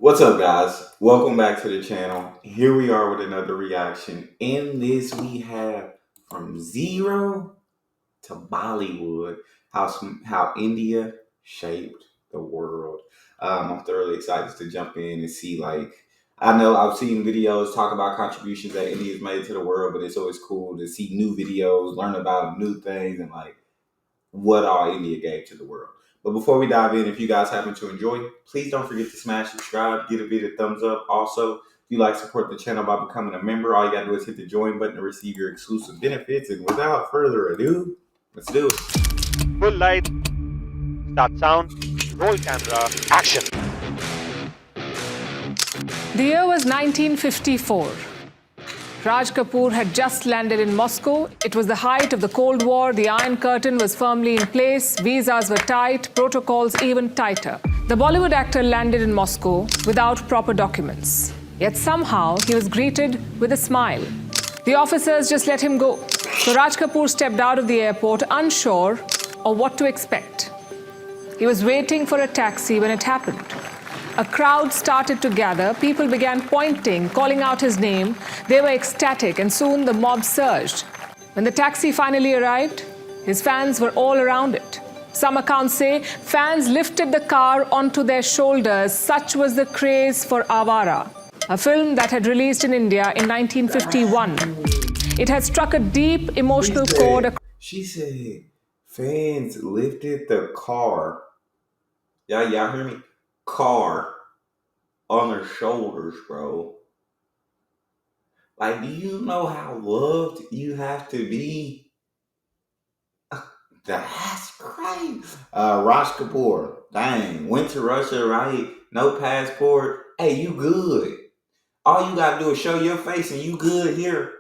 What's up, guys? Welcome back to the channel. Here we are with another reaction. In this, we have from zero to Bollywood, how India shaped the world. I'm thoroughly excited to jump in and see. I know I've seen videos talk about contributions that India's made to the world, but it's always cool to see new videos, learn about new things, and what all India gave to the world. But before we dive in, if you guys happen to enjoy, please don't forget to smash subscribe, give a video a thumbs up. Also, if you like support the channel by becoming a member, all you gotta do is hit the join button to receive your exclusive benefits. And without further ado, let's do it. Full light, start sound, roll camera, action. The year was 1954. Raj Kapoor had just landed in Moscow. It was the height of the Cold War. The Iron Curtain was firmly in place. Visas were tight, protocols even tighter. The Bollywood actor landed in Moscow without proper documents. Yet somehow he was greeted with a smile. The officers just let him go. So Raj Kapoor stepped out of the airport unsure of what to expect. He was waiting for a taxi when it happened. A crowd started to gather. People began pointing, calling out his name. They were ecstatic, and soon the mob surged. When the taxi finally arrived, his fans were all around it. Some accounts say fans lifted the car onto their shoulders. Such was the craze for Avara, a film that had released in India in 1951. It had struck a deep emotional chord. She said, fans lifted the car. Y'all hear me? Car on their shoulders, bro. Do you know how loved you have to be? That's crazy. Raj Kapoor, dang, went to Russia, right? No passport. Hey, you good. All you gotta do is show your face and you good here.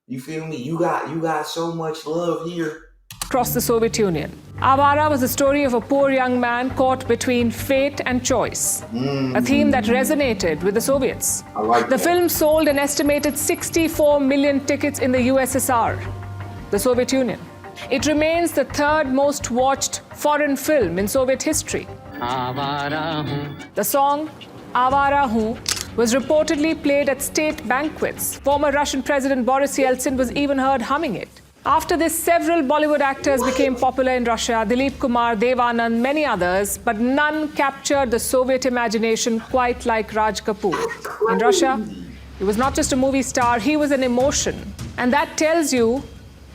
You feel me? You got so much love here. Across the Soviet Union. Avara was the story of a poor young man caught between fate and choice, a theme that resonated with the Soviets. The film sold an estimated 64 million tickets in the USSR, the Soviet Union. It remains the third most watched foreign film in Soviet history. The song Avara Hoon was reportedly played at state banquets. Former Russian President Boris Yeltsin was even heard humming it. After this, several Bollywood actors became popular in Russia. Dilip Kumar, Dev Anand, many others, but none captured the Soviet imagination quite like Raj Kapoor. In Russia, he was not just a movie star, he was an emotion. And that tells you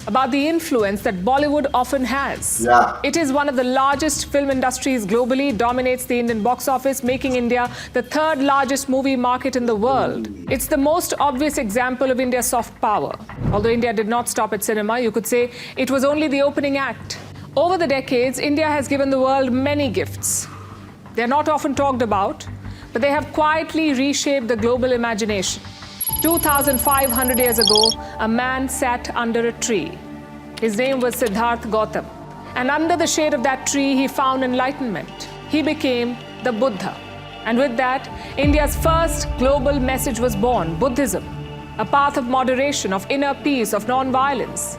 about the influence that Bollywood often has. It is one of the largest film industries globally, dominates the Indian box office, making India the third largest movie market in the world. It's the most obvious example of India's soft power. Although India did not stop at cinema, you could say it was only the opening act. Over the decades, India has given the world many gifts. They're not often talked about, but they have quietly reshaped the global imagination. 2,500 years ago, a man sat under a tree. His name was Siddhartha Gautam. And under the shade of that tree, he found enlightenment. He became the Buddha. And with that, India's first global message was born, Buddhism, a path of moderation, of inner peace, of non-violence.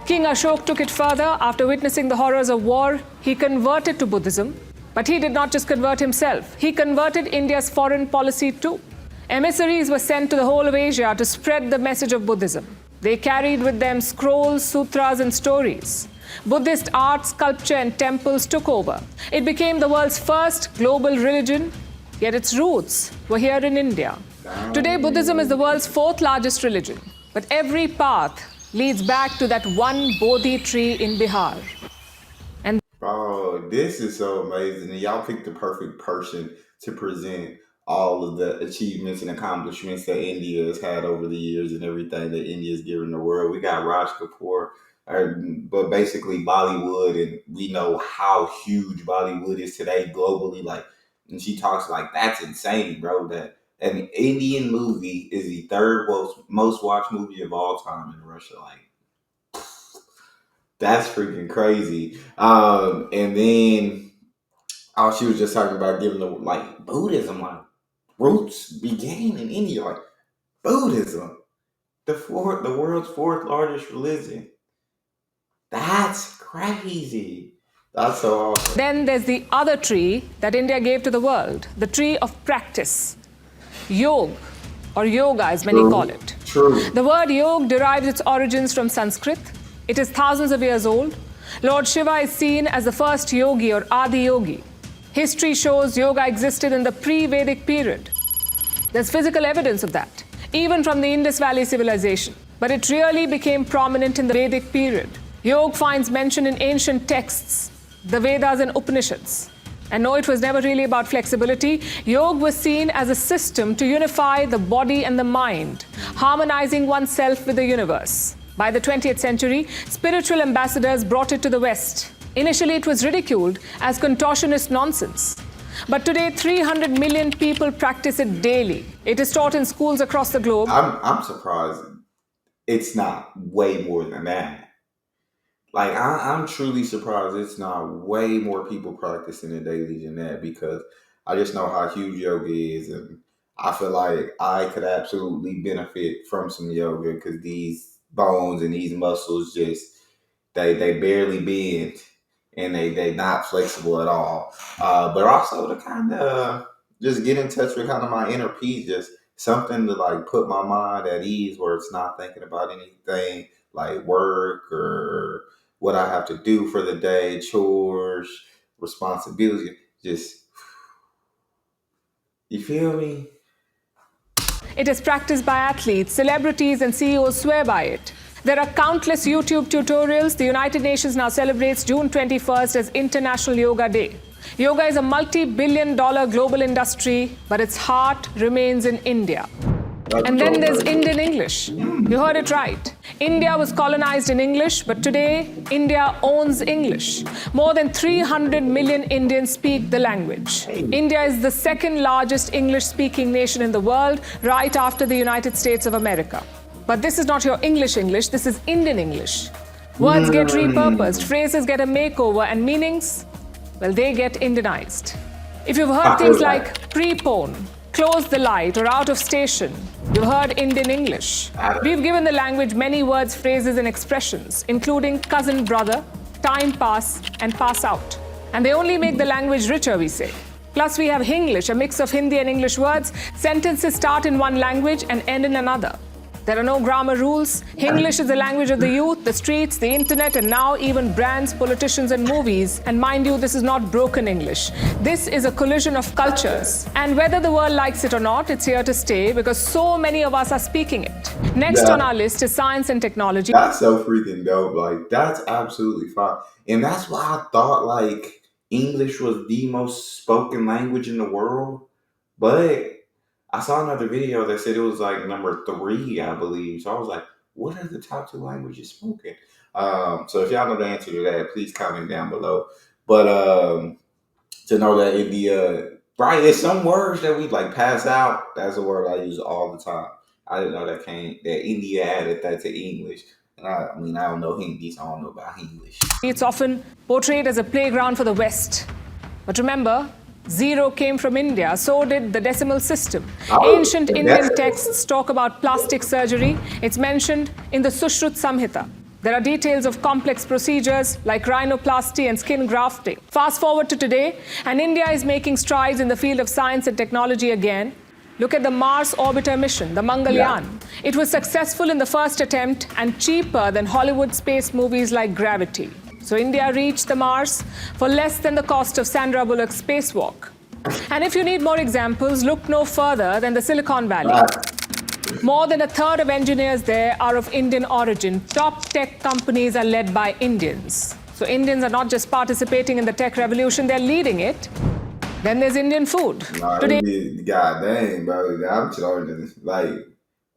King Ashok took it further. After witnessing the horrors of war, he converted to Buddhism. But he did not just convert himself. He converted India's foreign policy too. Emissaries were sent to the whole of Asia to spread the message of Buddhism. They carried with them scrolls, sutras, and stories. Buddhist art, sculpture, and temples took over. It became the world's first global religion, yet its roots were here in India. Today, Buddhism is the world's fourth largest religion. But every path leads back to that one Bodhi tree in Bihar. Bro, this is so amazing. And y'all picked the perfect person to present all of the achievements and accomplishments that India has had over the years and everything that India has given the world. We got Raj Kapoor, but basically Bollywood, and we know how huge Bollywood is today globally. And she talks that's insane, bro. That an Indian movie is the third most watched movie of all time in Russia. That's freaking crazy. And then she was just talking about giving the Buddhism, roots began in India. Buddhism, the world's fourth largest religion. That's crazy. That's so awesome. Then there's the other tree that India gave to the world, the tree of practice. Yog, or yoga as many call it. True. The word yog derives its origins from Sanskrit. It is thousands of years old. Lord Shiva is seen as the first yogi or Adi Yogi. History shows yoga existed in the pre-Vedic period. There's physical evidence of that, even from the Indus Valley civilization. But it really became prominent in the Vedic period. Yoga finds mention in ancient texts, the Vedas and Upanishads. And no, it was never really about flexibility. Yoga was seen as a system to unify the body and the mind, harmonizing oneself with the universe. By the 20th century, spiritual ambassadors brought it to the West. Initially, it was ridiculed as contortionist nonsense. But today, 300 million people practice it daily. It is taught in schools across the globe. I'm surprised it's not way more than that. Like, I'm truly surprised it's not way more people practicing it daily than that, because I just know how huge yoga is, and I feel like I could absolutely benefit from some yoga, because these bones and these muscles just, they barely bend, and they not flexible at all. But also to kind of just get in touch with kind of my inner peace, just something to like put my mind at ease, where it's not thinking about anything like work or what I have to do for the day, chores, responsibility. Just, you feel me? It is practiced by athletes, celebrities, and CEOs swear by it. There are countless YouTube tutorials. The United Nations now celebrates June 21st as International Yoga Day. Yoga is a multi-billion-dollar global industry, but its heart remains in India. And then there's Indian English. You heard it right. India was colonized in English, but today, India owns English. More than 300 million Indians speak the language. India is the second largest English-speaking nation in the world, right after the United States of America. But this is not your English, this is Indian English. Words get repurposed, phrases get a makeover, and meanings, well, they get Indianized. If you've heard things like prepone, close the light, or out of station, you've heard Indian English. We've given the language many words, phrases, and expressions, including cousin, brother, time pass, and pass out. And they only make the language richer, we say. Plus, we have Hinglish, a mix of Hindi and English words. Sentences start in one language and end in another. There are no grammar rules. Hinglish is the language of the youth, the streets, the internet, and now even brands, politicians, and movies. And mind you, this is not broken English. This is a collision of cultures. And whether the world likes it or not, it's here to stay, because so many of us are speaking it. Next on our list is science and technology. That's so freaking dope. Like, that's absolutely fine. And that's why I thought, like, English was the most spoken language in the world. But I saw another video that said it was like number 3, I believe. So I was like, what are the top 2 languages spoken? So if y'all know the answer to that, please comment down below. But to know that India, right, there's some words that we like pass out. That's a word I use all the time. I didn't know that India added that to English. And I mean, I don't know Hindi, so I don't know about English. It's often portrayed as a playground for the West. But remember, 0 came from India, so did the decimal system. Ancient Indian texts talk about plastic surgery. It's mentioned in the Sushrut Samhita. There are details of complex procedures like rhinoplasty and skin grafting. Fast forward to today, and India is making strides in the field of science and technology again. Look at the Mars orbiter mission, the Mangalyaan. It was successful in the first attempt and cheaper than Hollywood space movies like Gravity. So India reached the Mars for less than the cost of Sandra Bullock's spacewalk. And if you need more examples, look no further than the Silicon Valley. More than a third of engineers there are of Indian origin. Top tech companies are led by Indians. So Indians are not just participating in the tech revolution, they're leading it. Then there's Indian food. Today, God dang, bro. I'm charging like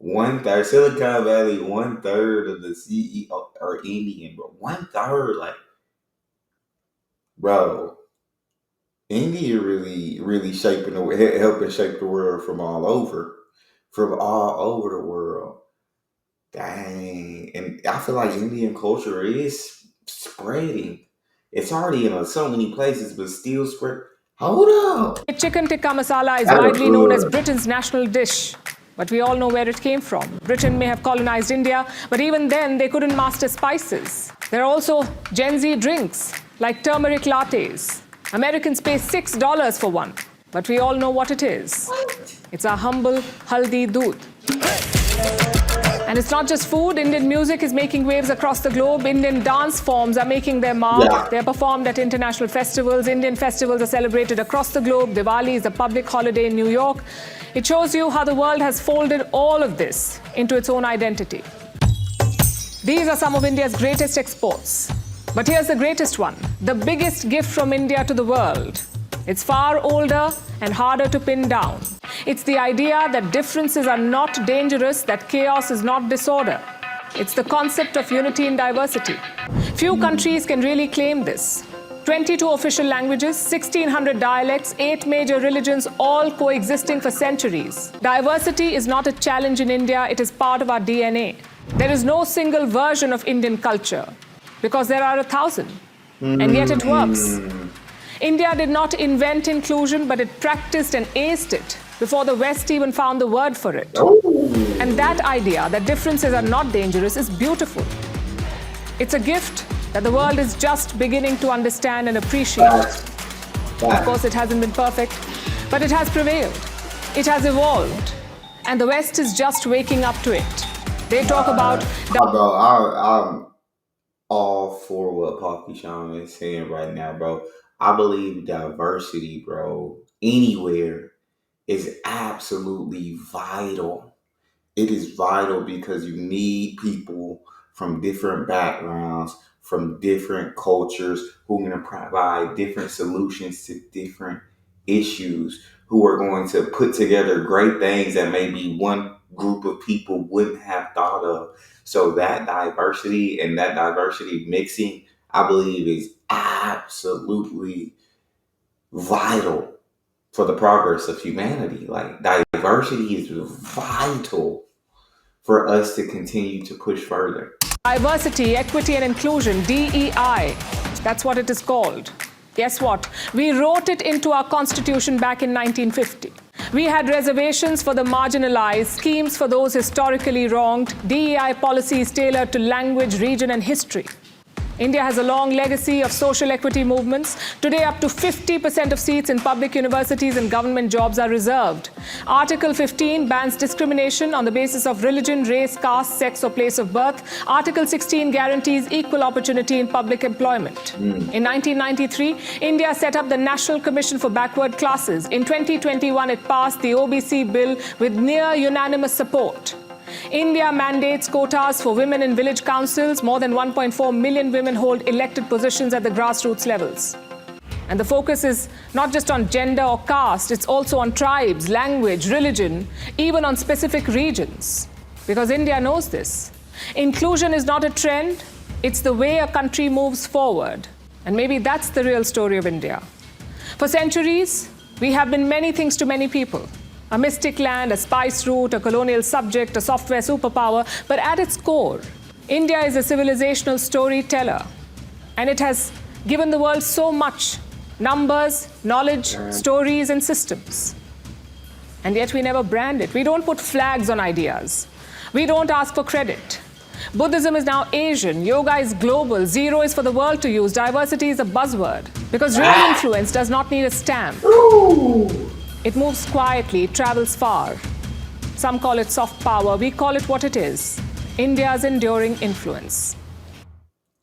1/3 Silicon Valley, 1/3 of the CEO are Indian, bro. 1/3, like, bro. India really shaping helping shape the world from all over the world. Dang, and I feel like Indian culture is spreading. It's already in so many places, but still spread. Hold up. Chicken tikka masala is widely known as Britain's national dish. But we all know where it came from. Britain may have colonized India, but even then they couldn't master spices. There are also Gen Z drinks. like turmeric lattes. Americans pay $6 for one, but we all know what it is. It's our humble haldi doodh. And it's not just food. Indian music is making waves across the globe. Indian dance forms are making their mark. Yeah. They're performed at international festivals. Indian festivals are celebrated across the globe. Diwali is a public holiday in New York. It shows you how the world has folded all of this into its own identity. These are some of India's greatest exports. But here's the greatest one, the biggest gift from India to the world. It's far older and harder to pin down. It's the idea that differences are not dangerous, that chaos is not disorder. It's the concept of unity in diversity. Few countries can really claim this. 22 official languages, 1,600 dialects, 8 major religions, all coexisting for centuries. Diversity is not a challenge in India, it is part of our DNA. There is no single version of Indian culture, because there are 1,000, and yet it works. India did not invent inclusion, but it practiced and aced it before the West even found the word for it. And that idea that differences are not dangerous is beautiful. It's a gift that the world is just beginning to understand and appreciate. Of course, it hasn't been perfect, but it has prevailed. It has evolved, and the West is just waking up to it. They talk about... Bro, I'm all for what Poppy Sean is saying right now, bro. I believe diversity, bro, anywhere is absolutely vital. It is vital because you need people from different backgrounds, from different cultures, who are going to provide different solutions to different issues, who are going to put together great things that maybe one group of people wouldn't have thought of. So that diversity and that diversity mixing, I believe, is absolutely vital for the progress of humanity. Like, diversity is vital for us to continue to push further. Diversity, equity, and inclusion, DEI. That's what it is called. Guess what? We wrote it into our constitution back in 1950. We had reservations for the marginalized, schemes for those historically wronged, DEI policies tailored to language, region, and history. India has a long legacy of social equity movements. Today, up to 50% of seats in public universities and government jobs are reserved. Article 15 bans discrimination on the basis of religion, race, caste, sex, or place of birth. Article 16 guarantees equal opportunity in public employment. In 1993, India set up the National Commission for Backward Classes. In 2021, it passed the OBC bill with near unanimous support. India mandates quotas for women in village councils. More than 1.4 million women hold elected positions at the grassroots levels. And the focus is not just on gender or caste, it's also on tribes, language, religion, even on specific regions. Because India knows this. Inclusion is not a trend, it's the way a country moves forward. And maybe that's the real story of India. For centuries, we have been many things to many people. A mystic land, a spice route, a colonial subject, a software superpower. But at its core, India is a civilizational storyteller. And it has given the world so much: numbers, knowledge, stories, and systems. And yet we never brand it. We don't put flags on ideas. We don't ask for credit. Buddhism is now Asian, yoga is global, zero is for the world to use, diversity is a buzzword. Because real influence does not need a stamp. It moves quietly, it travels far. Some call it soft power, we call it what it is: India's enduring influence.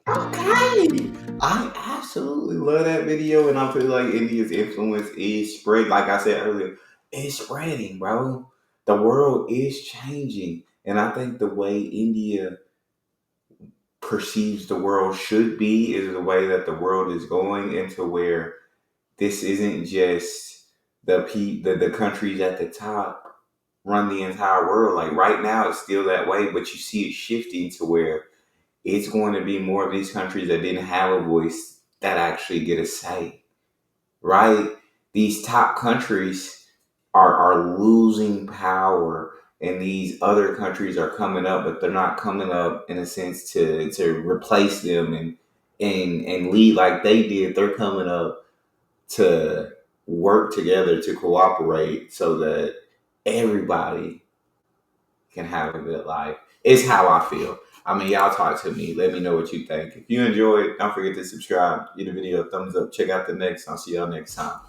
Okay. I absolutely love that video, and I feel like India's influence is spread. Like I said earlier, it's spreading, bro. The world is changing. And I think the way India perceives the world should be is the way that the world is going, into where this isn't just the countries at the top run the entire world. Like, right now it's still that way, but you see it shifting to where it's going to be more of these countries that didn't have a voice that actually get a say, right? These top countries are losing power, and these other countries are coming up, but they're not coming up in a sense to replace them and lead like they did. They're coming up to work together, to cooperate, so that everybody can have a good life. It's how I feel. I mean, y'all talk to me. Let me know what you think. If you enjoyed, don't forget to subscribe. Give the video a thumbs up. Check out the next. I'll see y'all next time.